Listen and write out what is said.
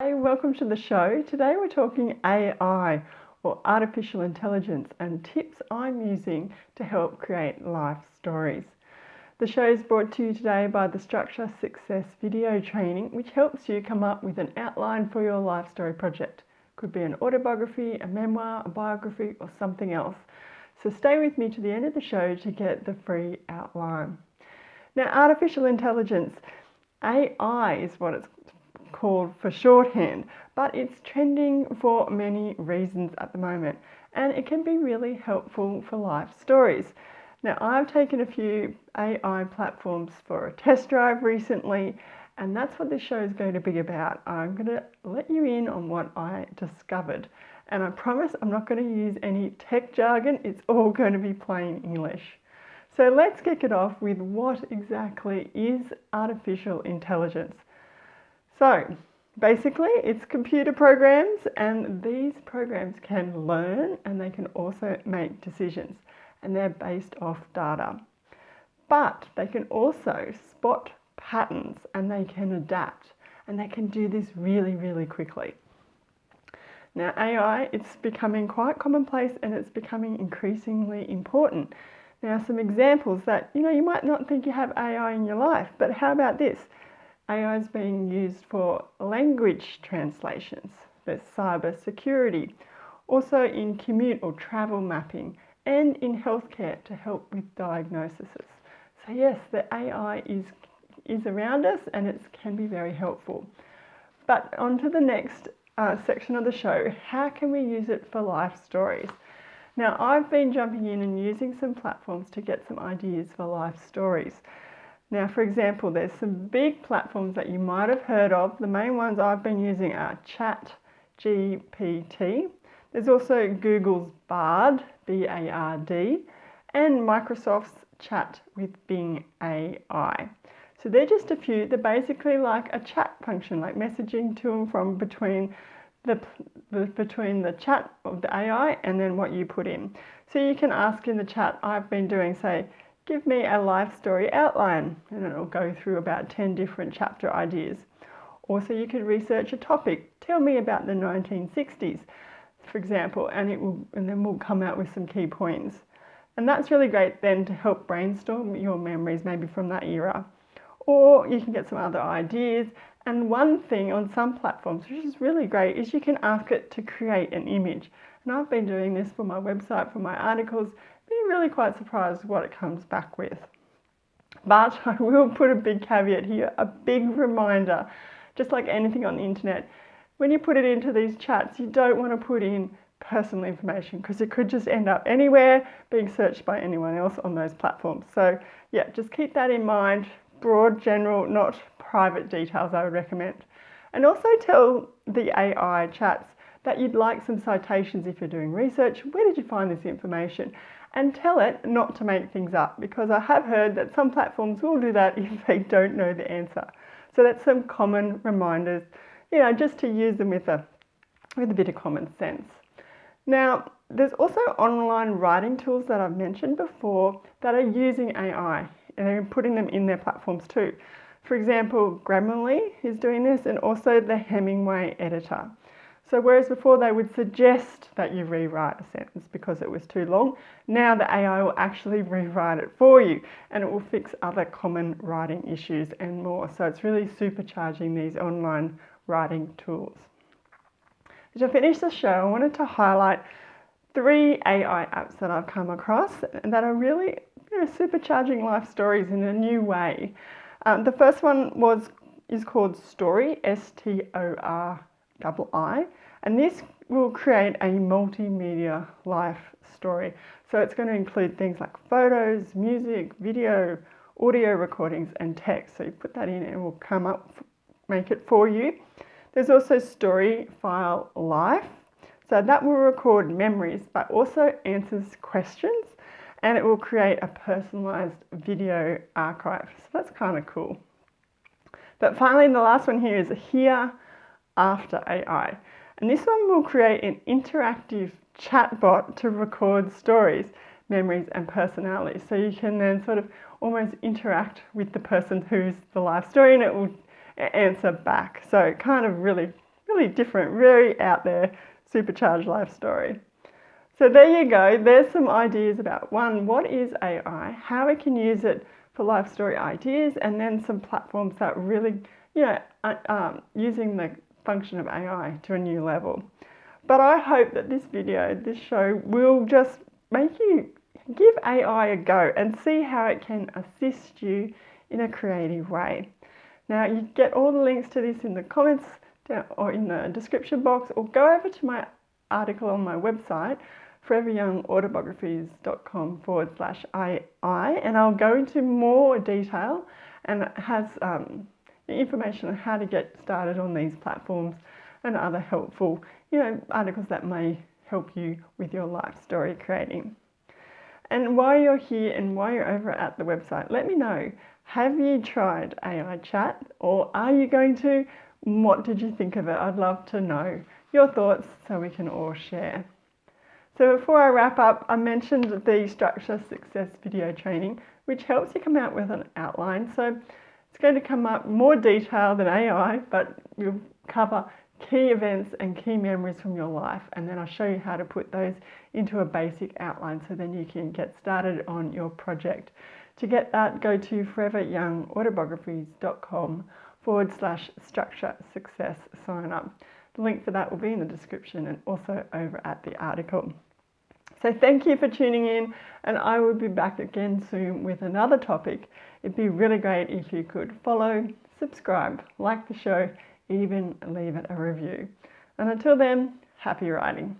Hey, welcome to the show. Today we're talking AI, or artificial intelligence, and tips I'm using to help create life stories. The show is brought to you today by the Structure Success video training, which helps you come up with an outline for your life story project. Could be an autobiography, a memoir, a biography, or something else. So stay with me to the end of the show to get the free outline. Now, artificial intelligence, AI is what it's called for shorthand, but it's trending for many reasons at the moment, and it can be really helpful for life stories. Now, I've taken a few AI platforms for a test drive recently, and that's what this show is going to be about. I'm going to let you in on what I discovered, and I promise I'm not going to use any tech jargon. It's all going to be plain English. So let's kick it off with what exactly is artificial intelligence. So basically it's computer programs, and these programs can learn and they can also make decisions, and they're based off data. But they can also spot patterns and they can adapt, and they can do this really, really quickly. Now AI, it's becoming quite commonplace and it's becoming increasingly important. Now some examples that, you might not think you have AI in your life, but how about this? AI is being used for language translations. There's cyber security, also in commute or travel mapping, and in healthcare to help with diagnoses. So yes, the AI is around us and it can be very helpful. But on to the next section of the show. How can we use it for life stories? Now, I've been jumping in and using some platforms to get some ideas for life stories. Now, for example, there's some big platforms that you might have heard of. The main ones I've been using are ChatGPT. There's also Google's Bard, B-A-R-D, and Microsoft's Chat with Bing AI. So they're just a few. They're basically like a chat function, like messaging to and from between the chat of the AI and then what you put in. So you can ask in the chat, I've been doing, say, give me a life story outline, and it'll go through about 10 different chapter ideas. Also, you could research a topic. Tell me about the 1960s, for example, and then we'll come out with some key points. And that's really great then to help brainstorm your memories maybe from that era. Or you can get some other ideas. And one thing on some platforms, which is really great, is you can ask it to create an image. And I've been doing this for my website, for my articles, being really quite surprised what it comes back with. But I will put a big caveat here, a big reminder, just like anything on the internet, when you put it into these chats, you don't want to put in personal information because it could just end up anywhere being searched by anyone else on those platforms. So yeah, just keep that in mind. Broad, general, not private details I would recommend. And also tell the AI chats that you'd like some citations if you're doing research. Where did you find this information? And tell it not to make things up, because I have heard that some platforms will do that if they don't know the answer. So that's some common reminders, just to use them with a bit of common sense. Now, there's also online writing tools that I've mentioned before that are using AI, and they're putting them in their platforms too. For example, Grammarly is doing this, and also the Hemingway editor. So whereas before they would suggest that you rewrite a sentence because it was too long, now the AI will actually rewrite it for you, and it will fix other common writing issues and more. So it's really supercharging these online writing tools. To finish the show, I wanted to highlight 3 AI apps that I've come across and that are really supercharging life stories in a new way. The first one is called Story, S-T-O-R-I, and this will create a multimedia life story. So it's going to include things like photos, music, video, audio recordings, and text. So you put that in and it will come up, make it for you. There's also Story File Life. So that will record memories, but also answers questions, and it will create a personalized video archive. So that's kind of cool. But finally, the last one here is Here After AI. And this one will create an interactive chatbot to record stories, memories, and personalities. So you can then sort of almost interact with the person who's the life story, and it will answer back. So kind of really totally different, very out there, supercharged life story. So there you go. There's some ideas about one, what is AI, how we can use it for life story ideas, and then some platforms that really, using the function of AI to a new level. But I hope that this video, this show, will just make you give AI a go and see how it can assist you in a creative way. Now, you get all the links to this in the comments or in the description box, or go over to my article on my website, foreveryoungautobographies.com/AI, and I'll go into more detail, and it has information on how to get started on these platforms and other helpful, articles that may help you with your life story creating. And while you're here and while you're over at the website, let me know, have you tried AI chat, or are you going to? What did you think of it? I'd love to know your thoughts so we can all share. So before I wrap up, I mentioned the Structure Success video training, which helps you come out with an outline. So it's going to come up more detail than AI, but we'll cover key events and key memories from your life, and then I'll show you how to put those into a basic outline so then you can get started on your project. To get that, go to foreveryoungautobographies.com/structure success sign up. The link for that will be in the description and also over at the article. So thank you for tuning in, and I will be back again soon with another topic. It'd be really great if you could follow, subscribe, like the show, even leave it a review. And until then, happy writing.